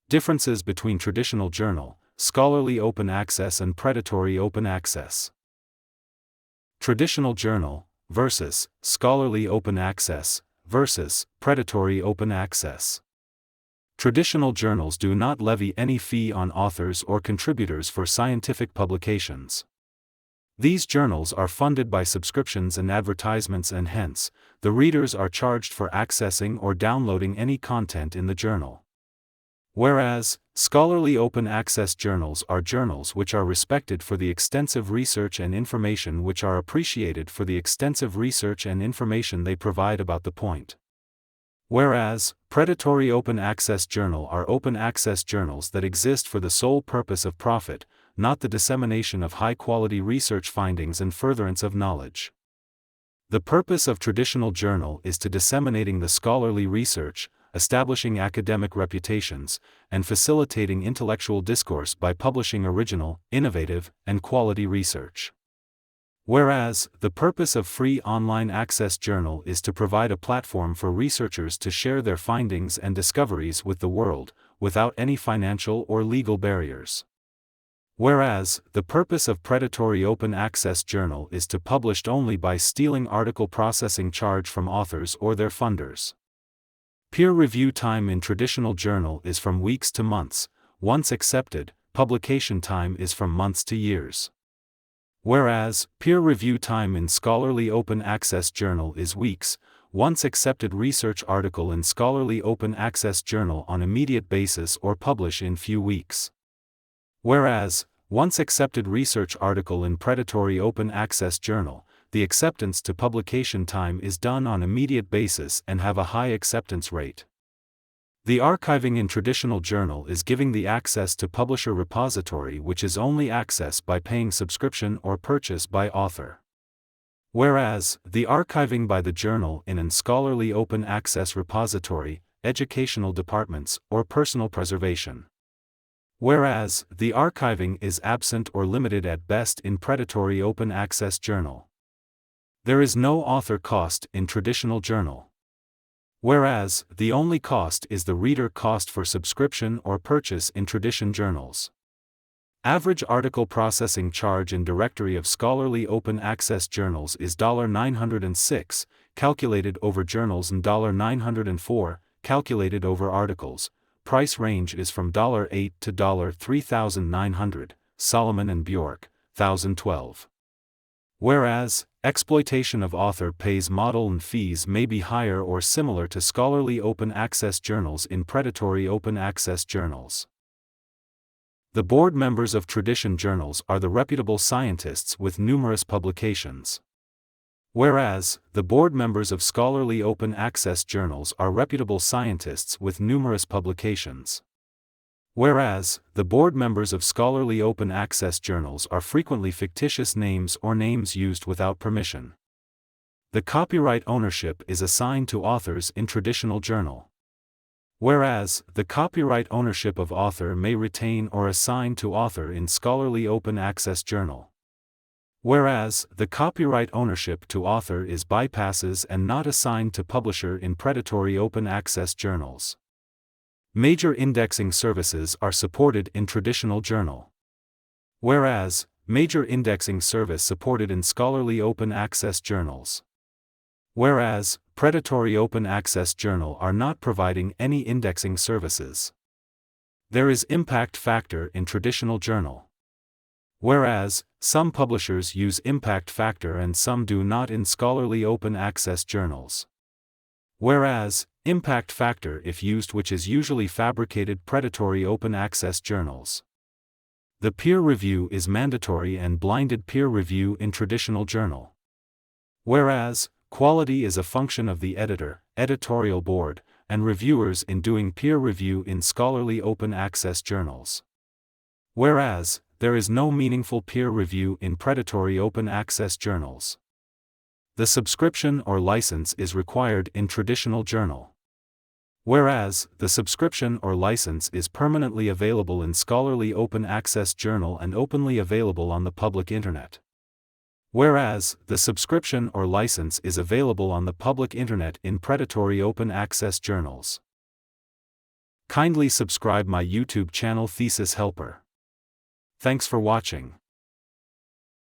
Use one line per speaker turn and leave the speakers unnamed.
Differences between traditional journal, scholarly open access and predatory open access. Traditional journal versus scholarly open access versus predatory open access. Traditional journals do not levy any fee on authors or contributors for scientific publications. These journals are funded by subscriptions and advertisements, and hence, the readers are charged for accessing or downloading any content in the journal. Whereas, scholarly open access journals are journals which are respected for the extensive research and information, which are appreciated for the extensive research and information they provide about the point. Whereas, predatory open access journal are open access journals that exist for the sole purpose of profit, not the dissemination of high-quality research findings and furtherance of knowledge. The purpose of traditional journal is to disseminating the scholarly research, establishing academic reputations, and facilitating intellectual discourse by publishing original, innovative, and quality research. Whereas, the purpose of free online access journal is to provide a platform for researchers to share their findings and discoveries with the world, without any financial or legal barriers. Whereas, the purpose of predatory open access journal is to publish only by stealing article processing charge from authors or their funders. Peer review time in traditional journal is from weeks to months. Once accepted, publication time is from months to years. Whereas, peer review time in scholarly open access journal is weeks. Once accepted research article in scholarly open access journal on immediate basis or publish in few weeks. Whereas, once accepted research article in predatory open access journal, the acceptance to publication time is done on immediate basis and have a high acceptance rate. The archiving in traditional journal is giving the access to publisher repository, which is only accessed by paying subscription or purchase by author. Whereas, the archiving by the journal in an scholarly open access repository, educational departments, or personal preservation. Whereas, the archiving is absent or limited at best in predatory open access journal. There is no author cost in traditional journal. Whereas, the only cost is the reader cost for subscription or purchase in tradition journals. Average article processing charge in directory of scholarly open access journals is $906, calculated over journals, and $904, calculated over articles. Price range is from $8 to $3,900, Solomon and Bjork, 2012. Whereas, exploitation of author pays model and fees may be higher or similar to scholarly open access journals in predatory open access journals. The board members of tradition journals are the reputable scientists with numerous publications. Whereas, the board members of scholarly open access journals are reputable scientists with numerous publications. Whereas, the board members of scholarly open access journals are frequently fictitious names or names used without permission. The copyright ownership is assigned to authors in traditional journal. Whereas, the copyright ownership of author may retain or assign to author in scholarly open access journal. Whereas, the copyright ownership to author is bypasses and not assigned to publisher in predatory open access journals. Major indexing services are supported in traditional journal. Whereas, major indexing service supported in scholarly open access journals. Whereas, predatory open access journal are not providing any indexing services. There is impact factor in traditional journal. Whereas, some publishers use impact factor and some do not in scholarly open access journals. Whereas, impact factor if used, which is usually fabricated predatory open access journals. The peer review is mandatory and blinded peer review in traditional journal. Whereas, quality is a function of the editor, editorial board, and reviewers in doing peer review in scholarly open access journals. Whereas, there is no meaningful peer review in predatory open access journals. The subscription or license is required in traditional journal. Whereas, the subscription or license is permanently available in scholarly open access journal and openly available on the public internet. Whereas, the subscription or license is available on the public internet in predatory open access journals. Kindly subscribe my YouTube channel Thesis Helper. Thanks for watching.